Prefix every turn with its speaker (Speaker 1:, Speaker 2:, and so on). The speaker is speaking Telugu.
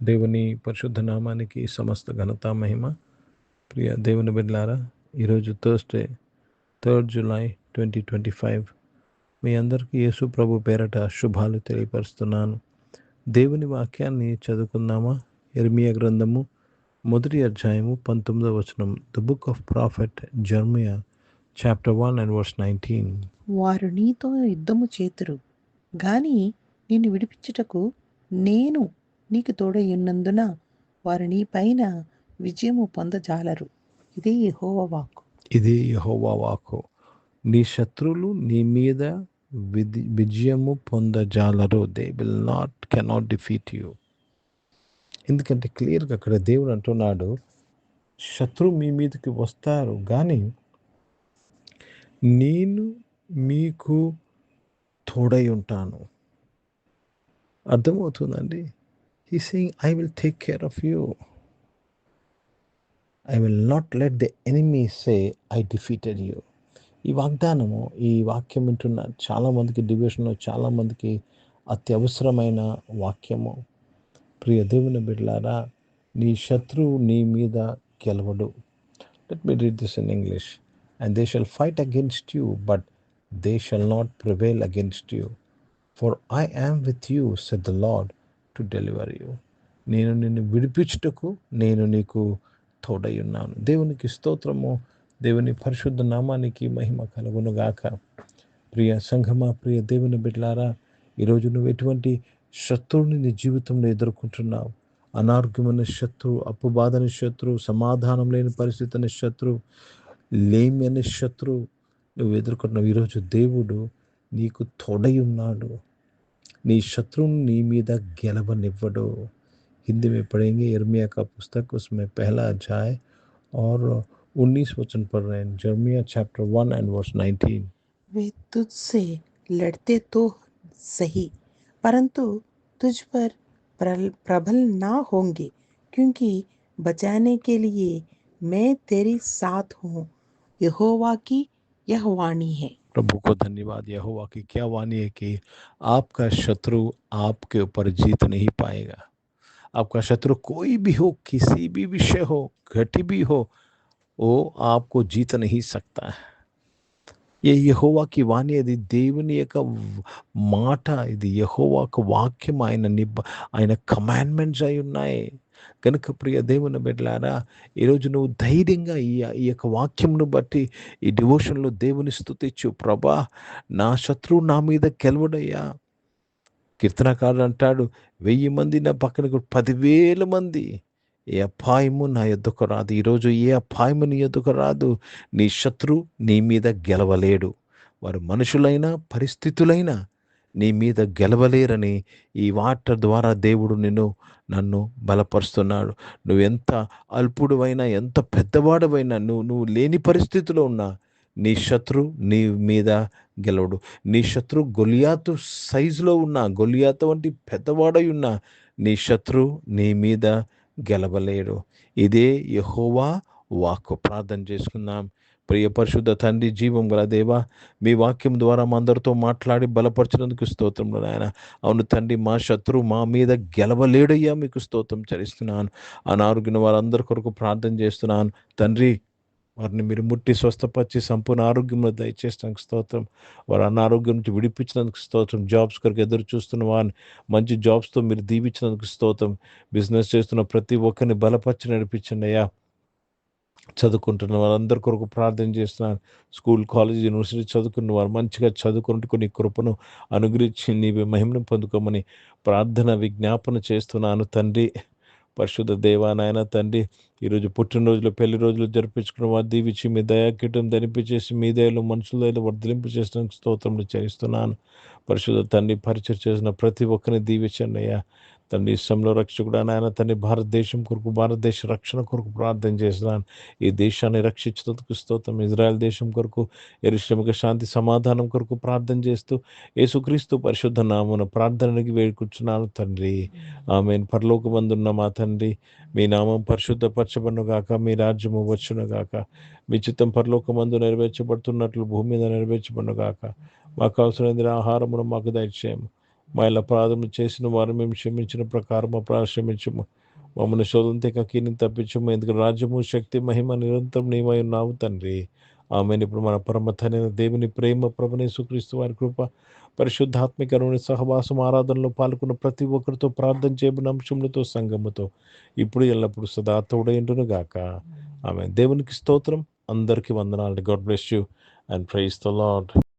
Speaker 1: దేవుని పరిశుద్ధ నామానికి సమస్త ఘనత మహిమ. ప్రియ దేవుని బిడ్డలారా, ఈరోజు థర్స్డే 3 జూలై 2025 మీ అందరికీ యేసు ప్రభు పేరట శుభాలు తెలియపరుస్తున్నాను. దేవుని వాక్యాన్ని చదువుకుందామా? యెర్మీయా గ్రంథము 1వ అధ్యాయము 19వ వచనం. The book of prophet Jeremiah chapter 1 and verse 19.
Speaker 2: వారు నీతో యుద్ధము చేతురు గాని నిన్ను విడిపించుటకు నేను నీకు తోడయ్యున్నందున వారు నీ పైన విజయము పొందజాలరు. ఇదే యెహోవా వాక్కు.
Speaker 1: ఇది యెహోవా వాక్కు. నీ శత్రువులు నీ మీద విజయము పొందజాలరు. They cannot defeat you. ఎందుకంటే క్లియర్గా అక్కడ దేవుడు అంటున్నాడు, శత్రువు మీ మీదకి వస్తారు కానీ నేను మీకు తోడై ఉంటాను. అర్థమవుతుందండి? He saying I will take care of you. I will not let the enemy say I defeated you. ఈ వాగ్దానము, ఈ వాక్యం వింటున్న చాలామందికి, డివిజన్లో చాలామందికి అత్యవసరమైన వాక్యము. ప్రియ దేవుని బిడ్డలారా, నీ శత్రువు నీ మీద గెలవడు. Let me read this in English. And they shall fight against you, but they shall not prevail against you. For I am with you, said the Lord, to deliver you. నేను నిన్ను విడిపించుటకు నేను నీకు తోడై ఉన్నాను. దేవునికి స్తోత్రము. దేవుని పరిశుద్ధ నామానికి మహిమ కలుగునుగాక. ప్రియ సంఘమా, ప్రియ దేవుని బిడ్డలారా, ఈరోజు నువ్వు ఎటువంటి శత్రువుని నీ జీవితంలో ఎదుర్కొంటున్నావు? అనారోగ్యమైన శత్రువు, అప్పుబాధని శత్రువు, సమాధానం లేని పరిస్థితి అనే శత్రువు, లేమి అనే శత్రువు నువ్వు ఎదుర్కొన్నావు. ఈరోజు దేవుడు నీకు తోడై ఉన్నాడు. నీ శత్రువుని నీ మీద గెలవనివ్వడు. हिंदी में पढ़ेंगे यिर्मयाह का पुस्तक, उसमें पहला अध्याय और 19 वचन पढ़ रहे हैं. यिर्मयाह चैप्टर 1 and verse 19.
Speaker 2: वे तुझसे लड़ते तो सही, परंतु तुझ पर प्रबल ना होंगे, क्योंकि बचाने के लिए मैं तेरे साथ हूँ. यहोवा की यह वाणी है.
Speaker 1: प्रभु को धन्यवाद. यहोवा की क्या वाणी है कि आपका शत्रु आपके ऊपर जीत नहीं पाएगा. आपका शत्रु कोई भी हो, किसी भी विषय हो, घटी भी हो, वो आपको जीत नहीं सकता है. ये యెహోవా కి వాణి. అది దేవుని యొక్క మాట. ఇది యెహోవాకు వాక్యం. ఆయన కమాండ్మెంట్స్ అయి ఉన్నాయి. కనుక ప్రియ దేవుని బిడ్డలారా, ఈరోజు నువ్వు ధైర్యంగా ఈ యొక్క వాక్యంను బట్టి ఈ డివోషన్లో దేవుని స్తుతించు. ప్రభా, నా శత్రువు నా మీద గెలవడయ్యా. కీర్తనకారుడు అంటాడు, 1000 మంది నా పక్కన 10,000 మంది, ఏ అపాయము నా యొద్దకు రాదు. ఈరోజు ఏ అపాయము నీ యొద్దకు రాదు. నీ శత్రు నీ మీద గెలవలేడు. వారు మనుషులైనా పరిస్థితులైనా నీ మీద గెలవలేరని ఈ వార్త ద్వారా దేవుడు నన్ను బలపరుస్తున్నాడు. నువ్వు ఎంత అల్పుడువైనా, ఎంత పెద్దవాడవైనా, నువ్వు లేని పరిస్థితిలో ఉన్నా నీ శత్రు నీ మీద గెలవడు. నీ శత్రు గొలియాతు సైజులో ఉన్నా, గొలియాతు వంటి పెద్దవాడై ఉన్నా నీ శత్రు నీ మీద గెలవలేడు. ఇదే యెహోవా వాక్కు. ప్రార్థన చేసుకుందాం. ప్రియ పరిశుద్ధ తండ్రి, జీవం గల దేవా, మీ వాక్యం ద్వారా మా అందరితో మాట్లాడి బలపరచినందుకు స్తోత్రములు నాయన. అవును తండ్రి, మా శత్రువు మా మీద గెలవలేడయ్యా, మీకు స్తోత్రం చెల్లిస్తున్నాను. అనారోగ్యం వారందరి కొరకు ప్రార్థన చేస్తున్నాను తండ్రి. వారిని మీరు ముట్టి స్వస్థపరిచి సంపూర్ణ ఆరోగ్యంలో దయచేసినందుకు స్తోత్రం. వారు అనారోగ్యం నుంచి విడిపించినందుకు స్తోత్రం. జాబ్స్ కొరకు ఎదురు చూస్తున్న వారిని మంచి జాబ్స్తో మీరు దీవించినందుకు స్తోత్రం. బిజినెస్ చేస్తున్న ప్రతి ఒక్కరిని బలపరిచి నడిపించండి అయ్యా. చదువుకుంటున్న వారందరి కొరకు ప్రార్థన చేస్తున్నాను. స్కూల్, కాలేజ్, యూనివర్సిటీ చదువుకున్న వారు మంచిగా చదువుకుంటూ నీ కృపను అనుగ్రహించి నీవే మహిమను పొందుకోమని ప్రార్థన విజ్ఞాపన చేస్తున్నాను తండ్రి. పరిశుద్ధ దేవా నాయన తండ్రి, ఈరోజు పుట్టినరోజులు, పెళ్లి రోజులు జరిపించుకున్న వారు దీవించి మీ దయాకీటం ధరింపచేసి మీ దయలో మనుషుల దయలో వర్ధలింపు చేసిన స్తోత్రములు చేస్తున్నాను. పరిశుద్ధ తండ్రి, పరిచయం చేసిన ప్రతి ఒక్కరిని దీవించండి అయ్యా తండ్రి. ఇష్టంలో రక్షకుడు నాయన తండ్రి, భారతదేశం కొరకు, భారతదేశ రక్షణ కొరకు ప్రార్థన చేస్తున్నాను. ఈ దేశాన్ని రక్షించినందుకు స్తోత్రం. ఇజ్రాయెల్ దేశం కొరకు, యెరూషలేముకు శాంతి సమాధానం కొరకు ప్రార్థన చేస్తూ యేసుక్రీస్తు పరిశుద్ధ నామమున ప్రార్థనకి వేడుకుంటున్నాను తండ్రి. ఆమేన్. పరలోకమందున్న మా తండ్రి, మీ నామం పరిశుద్ధపరచబడును గాక, మీ రాజ్యము వచ్చును గాక, మీ చిత్తం పరలోకమందు నెరవేర్చబడుతున్నట్లు భూమి మీద నెరవేర్చబడును గాక. మాకు అవసరమైన ఆహారమును మాకు దయచేయము. మా ఇలా అపరాధము చేసిన వారు మేము క్షమించిన ప్రకారం క్షమించము. మమ్మల్ని శోధన తెక్కీని తప్పించము. ఎందుకు రాజ్యము, శక్తి, మహిమ నిరంతరం నీవై ఉన్నావు తండ్రి. ఆమెను ఇప్పుడు మన పరమ తండ్రి దేవుని ప్రేమ, ప్రభువైన యేసుక్రీస్తు వారి కృప, పరిశుద్ధాత్మికమైన సహవాసం, ఆరాధనలో పాల్గొన్న ప్రతి ఒక్కరితో, ప్రార్థన చేయబడిన అంశములతో, సంఘముతో ఇప్పుడు ఎల్లప్పుడు సదా తోడైండును గాక. ఆమె దేవునికి స్తోత్రం. అందరికీ వందనాలు. God bless you and praise the lord.